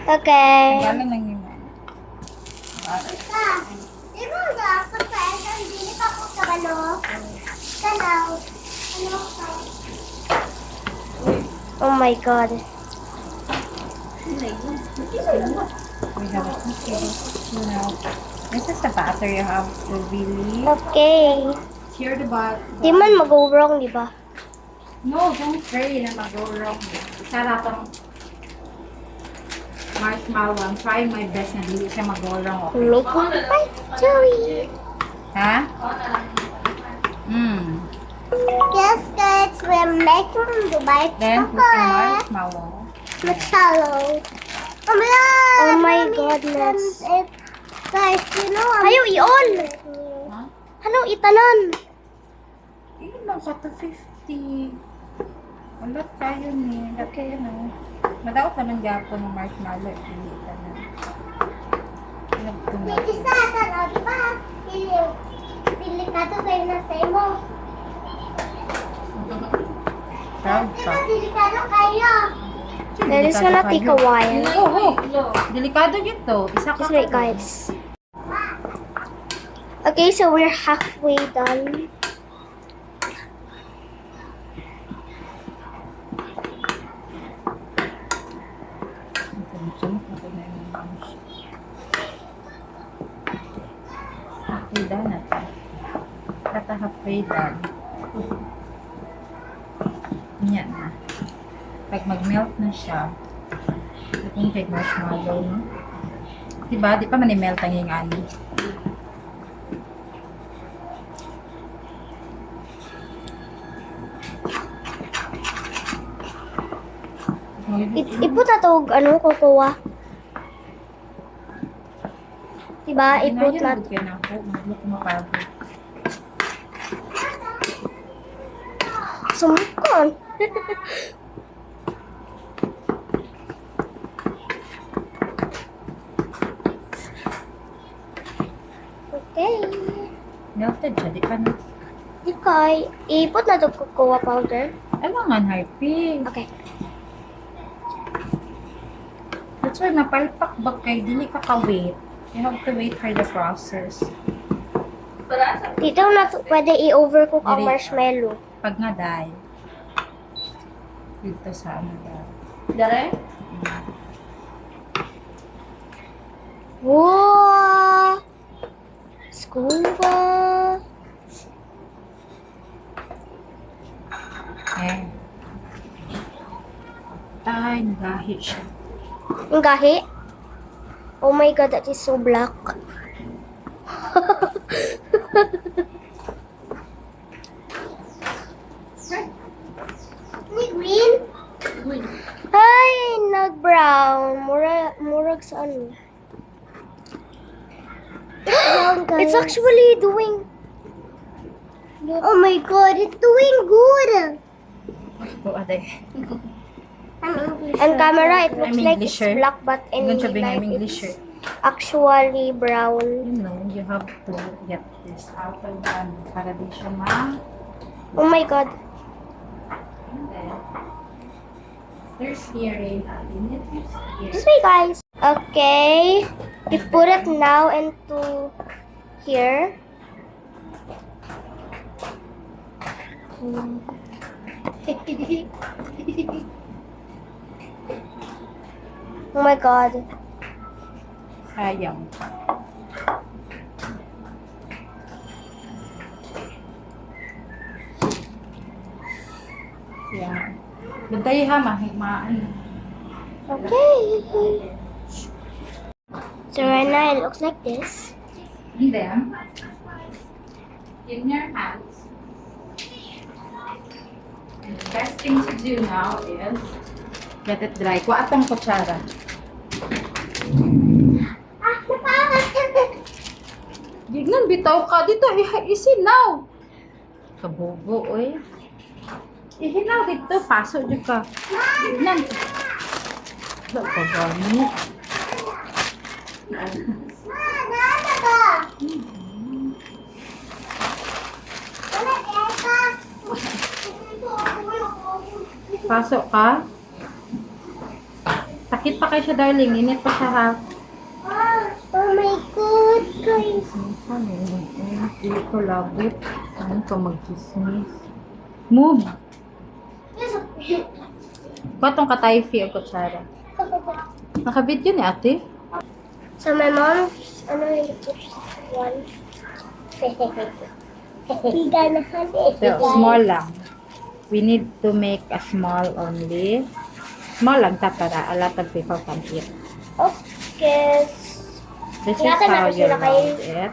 Okay. Galing lang yun. Di ba nga ako sa isang dili pa ko sa balo? Kalaw. Ano ka? Oh my god. We have a you know. This is the batter you have to really Okay. tear the butt. Di man mag-go wrong, di ba? No, don't worry na mag-go wrong. Isa lang tong marshmallow. I'm trying my best na hindi siya mag-go wrong. Okay? Making the pie chewy. Ha? Yes, guys, we're making the white Then put your chocolate. marshmallow. With shallow. Oh my goodness. Guys, you know I'm Ayaw iyon. Ha? Ano itanan? Yun lang ka to 50. Ulat tayo ni. Okay, ano. Madaot naman gapon ng marshmallow. Hindi ka na. Pwede sa atin, o, di ba? Delikado kayo na sa imo. Proud Di ka. ba, delikado kayo? That is gonna take a while. Oo. Delikado yun to. Isa ka Just wait, guys. Okay, so we're halfway done. Halfway done na to. Kata halfway done. Yan na. Pag mag-melt na siya, itong kay marshmallow, no? Diba? Di pa man-melt ang yung ani. Iput na to, ano, kukuha. Diba? Iput na to. Kaya na ako. Mag-look mo pagod. Sumukon. Okay. Melted siya. Di pa na. Ikay, iput na to kukuha powder. Alangan, harpy. Okay. That's why mapalpak ba kay dili ka ka-wait. You have to wait for the process. Dito na to, pwede i-overcook ang Dili. marshmallow. Pag nga dahil. Dito sa ano dahil. Dare? Wow! Scuba! Eh. Tay, nagahi siya. Ang gahi? Oh my god, that is so black. Ni green? Ay, nag-brown. Murag sa ano. Brown, guys. It's actually doing... Oh my god, it's doing good. O, aday. I'm English. On camera, it looks I'm like it's Englisher. black, but in Ganun siya real bing I'm life, Englisher. it's actually brown. You know, you have to get this out of the para di siya ma... Oh my god. And then, there's here a unit. Here. This way, guys. Okay. We put it now into here. Oh my god. Sayang. Yan. Bantay ha, ano. Okay. So right now it looks like this. And then, in your hands, the best thing to do now is let it dry. Kuha atong kutsara. Ah, napangat. Gignan, bitaw ka. Dito, isinaw. Kabobo, oy. Ihinaw dito. Paso dyan ka. Gignan. Wala ka gani. Nana ka. Wala, Eka. Pasok ka. Sakit pa kayo siya, darling. Init pa siya, ha? Oh my God, guys. Ano? Hindi ko labot. Ano ka mag-chismis? Move! Batong katayfi ang kutsara. Naka-video ni ate? So my mom, ano yung one? Higa na hali. So, small lang. We need to make a small only. Small lang ta para a lot of people can eat. Okay. This is Ingatan how natin you sila kayo. roll it.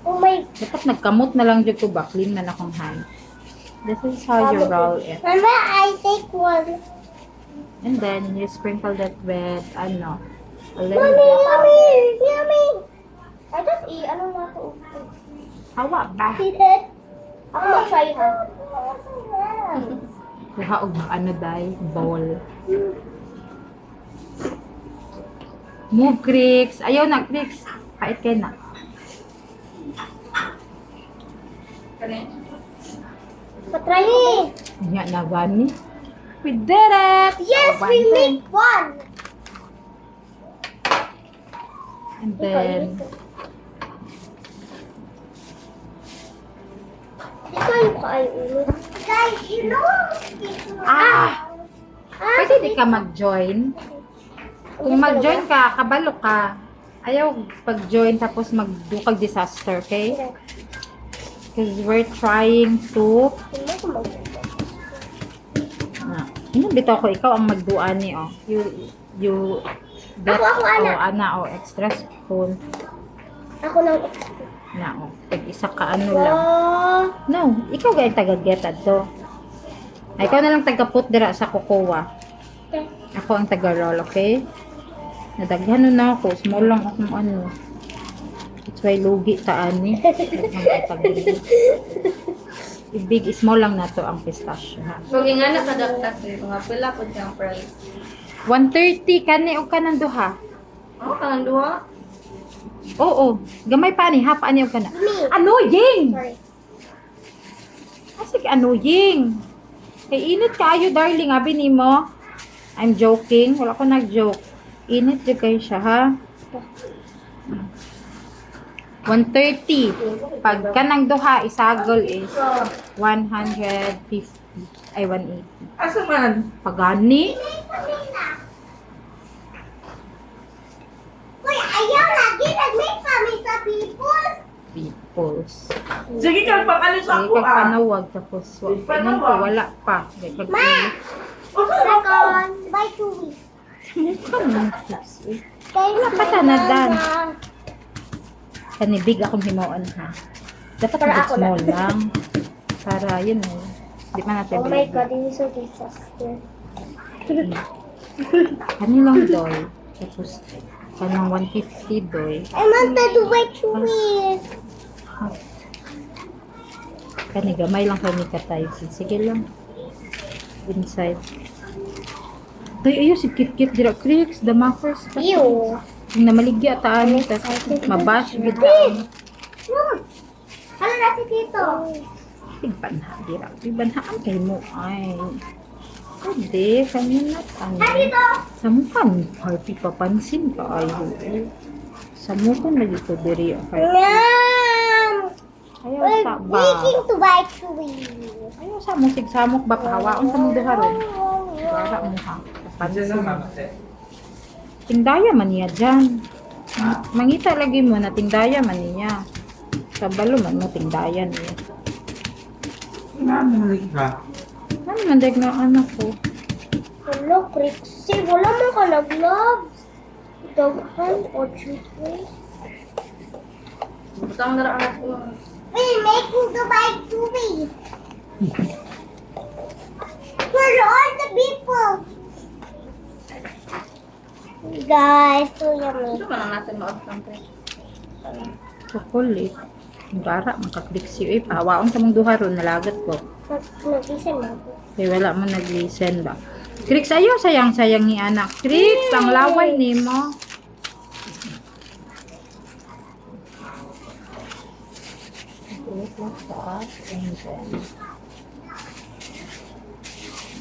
Oh my, Dapat nagkamot na lang dyan ko ba? Clean man akong hand. This is how you roll it. Mama, I take one. And then, you sprinkle that with, ano, a little Mommy, bit. mommy, yummy. I just eat, ano nga to? Hawa ba? See that? Ako mag-try ha. Kuha og ano day, bowl. Move, Crix. Ayaw na, Crix. Kait kayo na. Patry mo. Nga na gani. We did it! Yes, Oh, we one thing. make one. And then, Ito yung kaayuno. Guys, you know. pwede di ka mag-join. Kung mag-join ka, kabalo ka. Ayaw pag-join tapos magdukag disaster, okay? Because we're trying to bitaw ko ikaw ang magduan ni oh. You get Ako, ana. ana extra spoon Ako nang na oh. Pag isa ka ano lang. No, ikaw gay taga-get adto. Ay, ikaw na lang taga-put dira sa kokowa. Ako ang taga-roll, okay? Nadaghan na ako, small lang akong ano. It's why lugi ta ani. Big small lang nato ang pistachio ha. Kung nga nakadaktas eh, mga pila po siyang price. 130 kani og kanang duha. Oh, kanang duha? Oo, gamay pa ni half ani og kana. Annoying. Sorry. Asik annoying. Kay init kaayo darling abi nimo. I'm joking, wala ko nag-joke. Init jud kay siya ha. 130. Pag kanang duha isagol is 150 ay 180. Asa man? Pagani Uy, ayaw lagi. Nag-make kami sa people. peoples. Sige ka, pang ano sa Ay, ako kag ah. panawag tapos ganun ko wala pa. Kay pag Second, by 2 weeks. mukha mo tips. Kaya Patanadan. Kanibig akong himuon ha. Dapat Para mag ako small lang. Para yun eh. Di man natin Oh my God, this is so disaster. Kanilang doy. Tapos kanang 150 doy. I wanted to by 2 weeks. Kani gamay lang kami katay. Sige lang. Inside. Tay ayo si kit-kit dira Crix, the makers. Ew. Yung namaligya taan ta. Mabash gid ka. Ano na si Tito? Tigbanha dira. Tigbanhaan kay mo ay. Pwede, kanina na ano. Tito! Sa mukha ni Harvey papansin ka ayo. Sa mukha na dito diri ang Harvey. Yum! Ayaw We're sa ba. making to by 2 weeks. Ayaw sa musig samok ba pahawaon sa mong duha ron. Para mo ha. Papansin. Tindaya man niya dyan. Mangita lagi mo na tindaya man niya. Sa balo man mo tindaya niya. Ano man dahil na anak ko? Hello, Crixie. Wala mo ka nag-gloves. Doghan o treatment. Butang na rin ako. We're making to by 2 weeks. For all the people. Guys, so yummy. Ito man ang natin maabtang ko. Chocolate. Gara, makaklik siyo eh. Pahawaon sa mong duha ron. Nalagat ko. Nag-listen na ako. Kaya wala man nag-listen ba. Crix, ayaw sayang-sayang ni anak. Crix, ang laway ni mo.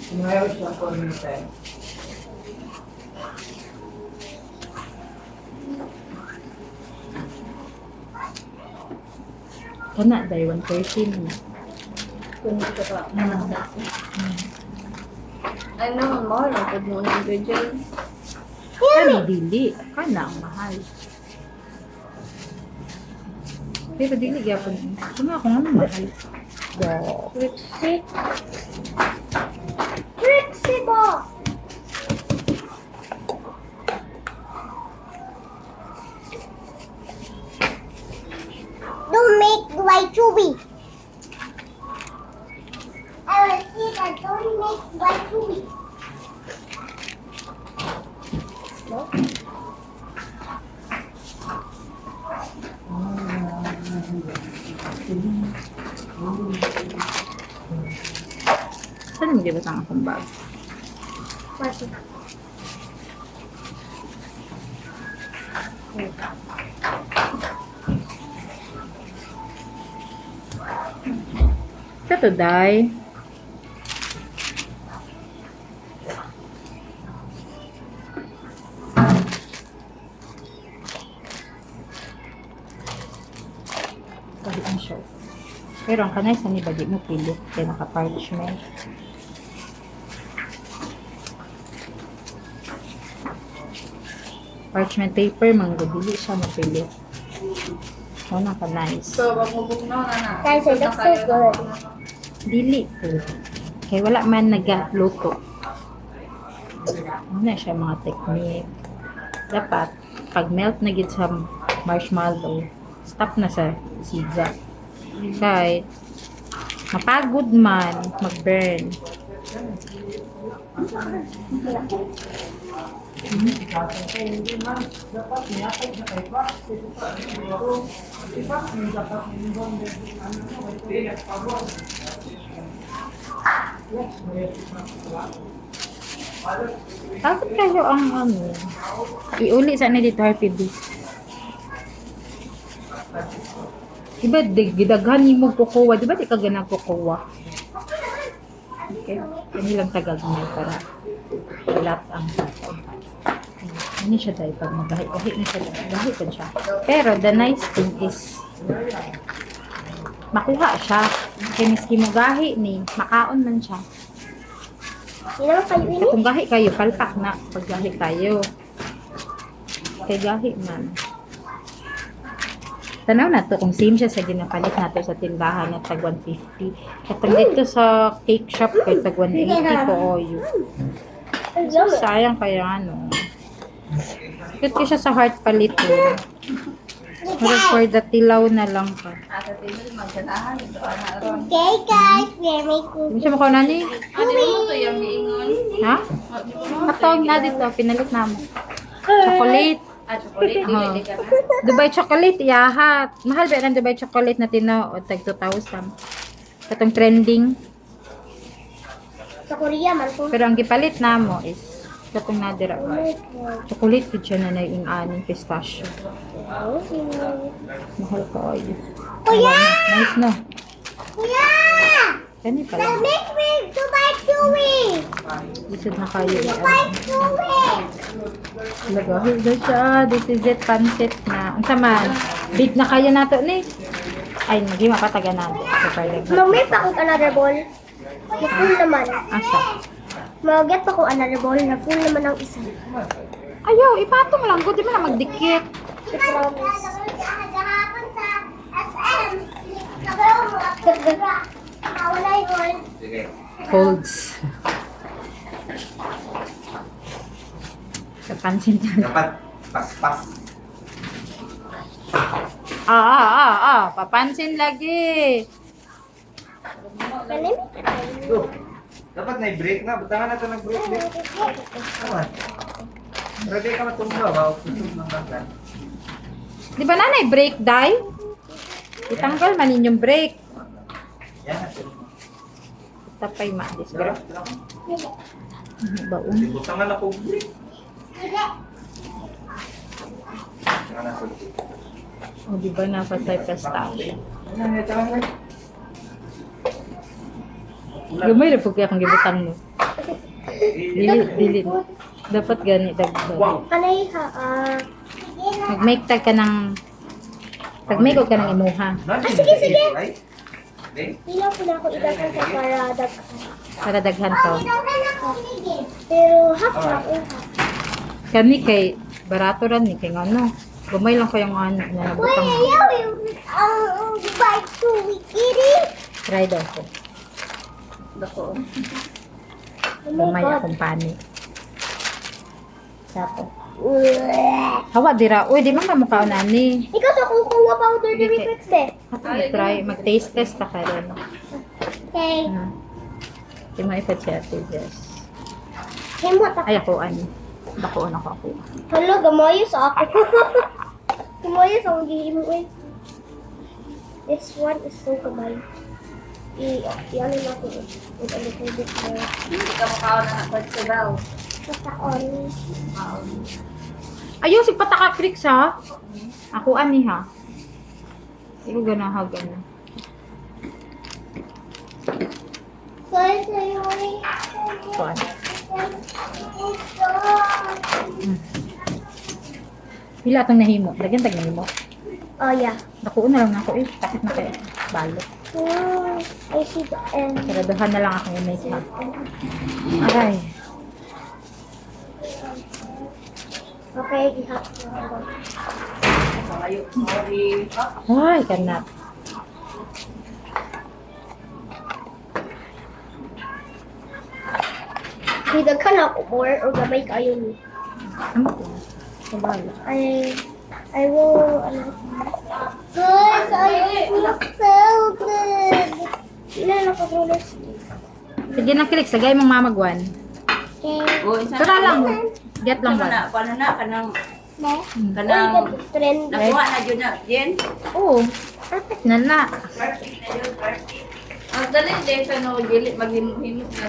Ngayon siya po minsan. Kana, dahil 130 na. Kung ito pa. Ano, mahal. Ang mo ng ingredients. Kana, dili. Kana ang mahal. Pero dili gyapon. Kuna ako nga mahal. Wow. Trixie. Trixie ba? Don't make white chubby. I will see that. Don't make white chubby. Saan mo gibot ang akong bag? Bakit? Kato, day. Dali ang short. Pero ang kanay sa niba, di mo pilit. Kaya naka-parchment. Parchment paper, manggabili siya mapilit. Ano ka nice. So, babubog na na. Guys, it looks so good. Dili po. Kaya wala man nagluto. Ano siya mga technique. Dapat, pag melt na gid sa marshmallow, stop na sa siga. Kahit mapagod man, mag-burn. Bakit kayo ang ano? Iuli sana dito RPB. Diba, gidaghan mo kukuha. Diba, di ka ganang kukuha? Okay. Kanilang tagal mo para lahat ang tatay. Ano siya dahil pag magahi na siya. Gahi ko siya. Pero the nice thing is makuha siya. Kaya miski mo gahi ni, makaon man siya. Hindi naman kayo ini. Kung gahi kayo, palpak na pag gahi kayo. Kaya gahi man. Tanaw na to kung same siya sa ginapalit nato sa tindahan na tag 150. Katong dito sa cake shop kay tag 180 po oyo. Sayang kaya ano. Ikot ko siya sa heart palito. Pero for the tilaw na lang pa. Asa table, magkatahan. Ito ka na ron. Okay, guys, we're making Hindi siya makaw na ni. Ano mo to yung giingon? Ha? Atawag na dito. Pinalit na mo. Chocolate. Chocolate. Oh. Dili ka na. Dubai chocolate, yahat. Mahal ba ng Dubai chocolate na tinaw o tag 2,000. Katong trending. Sa Korea man po. Pero ang gipalit na mo is katong nadira ba? Chocolate ko siya na yung aning pistachio. Mahal ko ay. Kuya! Nice no? Kuya! Kani pala. Make me to buy chewy. Isod na kayo. Buy chewy. Lagahin na siya. This is it. Pansit na. Ang saman. Big na kayo nato ni. Ay, naging mapataga na. Mamay pa akong another ball. Na full naman. Asa? Mag-get pa ko another ball na full naman ang isa. Ayaw, ipatong lang. Di mo na magdikit. I promise. Gahapon sa SM. Nagawa mo ako. Wala yun. Holds. Kapansin niya. Dapat pas-pas. Papansin lagi. Dapat na i-break na. Butangan natin ng-break. Naman. Ready ka matumba ba? Kusog ng banggan. Di ba nanay break, Day? Itanggal man inyong break. Yan natin. Tapay maalis. Pero, Baon. butangan ako break. Butangan ako. O, di ba napatay pastawin? Ano na ito? Gamay na po kaya kung gibutang mo. Dili. Dapat gani dagdag. Kanay ha, Mag-make tag ka ng Pag-make ka ng imuha sige. Okay. Ilaw ko na ako idaghan sa para daghan. para daghan to. Pero half lang, half. Kani kay barato ran ni kay ngano. Gamay lang kayong ano na nabutang. Ayaw yung bike to wikiri. Try daw ko. Dako. Oh my Gamay God. akong pani. Sapo. Hawa dira. Uy, di man ka mukha nani. Ikaw sa kukuha powder Sige. diri fix be. Ato try mag-taste test ta karon. Okay. Di mo ipa-chat Jess. Himot ako. Ay ako ani. Bako na ko ako. Hala, gamayo sa ako. Gamayo sa akong gihimo eh. This one is so gamay. Ano na ko with a little bit more. Hindi ka makaon na nagpagsabaw. Kataon. Ayaw si pataka Crix ha. Ako ani ha. Ikaw ganahag ano. Guys, ayaw Ako ani. Pila atong nahimo. Daghan tag nahimo. Oh yeah. Dako na lang ako eh. Takit na kay balo. I see the end. Saraduhan na lang akong image ha. Aray. Okay, ihap. Ayaw, sorry. Ay, kanat. Daghan ako more or gamay kayo ni. Ano to? Kabalo. I will Guys, I feel so good. ilan ako roller Sige na Crix. Sagay mong mamagwan. Okay. O, isa Tara lang. Get lang Paano na, ba? paano na, kanang, Ne? kanang, trend. nakuha na dyan na, Jen. Oo. Perfect na na. Perfect na yun, perfect. Ang dali din sa no, dili, maghimot na.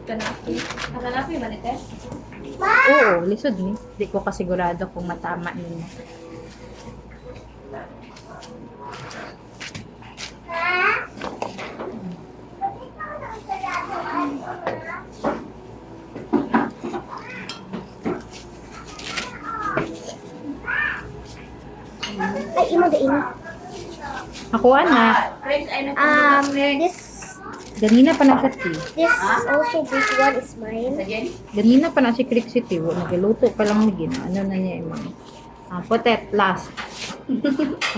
Kanapi. Kanapi ba nito? Oo, lisod ni. Di ko kasigurado kung matama ninyo. Ay, imo da ini. Ako ana. Friends, ay nagpunta This Ganina pa na sa tea. this also this one is mine. sa Jen. Ganina pa na si Crix City. Nagluto pa lang nagin. Ano na niya imang. Potet last.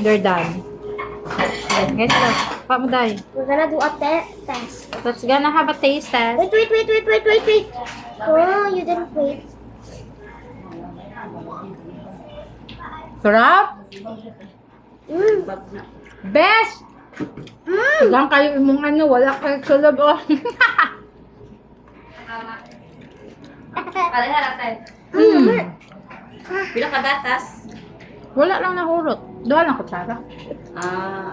We're done. Ayan, guys, pa mo day. We're gonna do a test. Let's gonna have a taste test. Wait. Oh, you didn't wait. Sarap! Mm. Best! Hanggang kayo imong ano, wala kayo sulog oh. Pareha lang tayo. Pila ka gatas? Wala lang nahurot. Doon lang kutsara.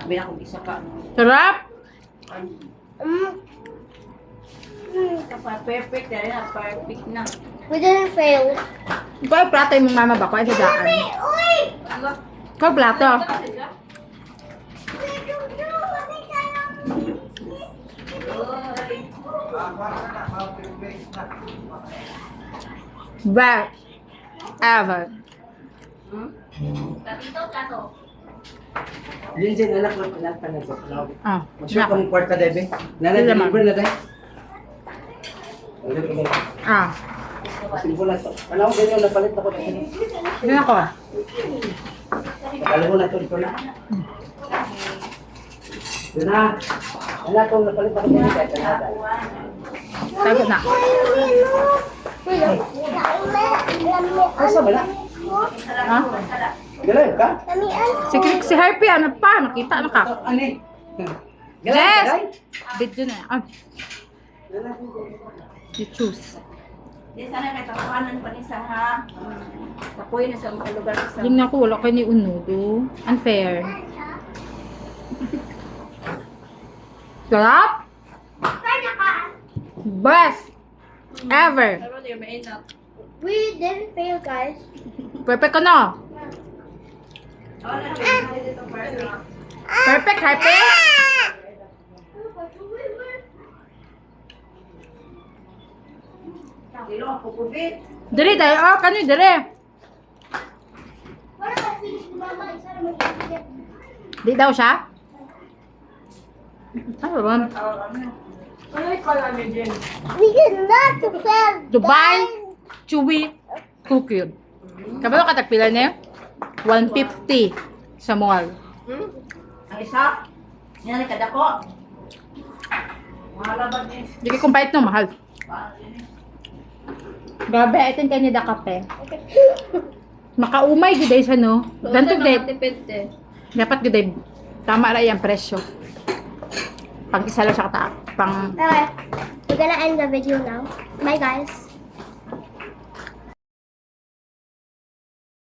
Bila kong isa ka. Sarap! Perfect, dahil na, perfect na. We didn't fail. Ikaw ay plato yung mama ba ko ay sadaan. Ano? Ikaw plato. Best ever. Tatito, tato. Yun dyan, anak na pala pa na ito. Ah, Mag-share ka mong kwarta, Debe. Nana, Hindi naman. deliver na tayo. Deliver na. ah. Deliver na ito. Alam ko ganyan, napalit ako. Yun ako. Alam mo na ito, ito na. Yun na. Anak ko, napalit ako. Tago na. Asa ba na? Ha? Galayo ka? Si Crix, si Harpy, ano pa? Nakita na ka. Ano eh? Yes! Video na. Ah. You choose. Di sana may tapuanan pa ni sa ha. Tapoy na sa mga lugar sa. Tingnan ko, wala kayo ni Unudo. Unfair. Sarap! Best ever! Pero di may inat. We didn't fail, guys. Perfect ka na. Oh, na dito perfect. Perfect, Harpy! Diri tayo. Oh, kani diri. Wala ka finish ni mama. Isa naman i-get. Di daw siya? Ano ba? We cannot sell. Dubai Chewy Cookie. Kabalo ka tagpila niya? 150 sa mall. Ang isa? Yan ang kadako. Di ka kumpahit no, mahal. Grabe, ito yung kanya da kape. Makaumay giday sa no. Dantog day. Dapat giday. Tama ra yung presyo. Pag isa lang siya kata. Pang Okay. We're gonna end the video now. Bye, guys.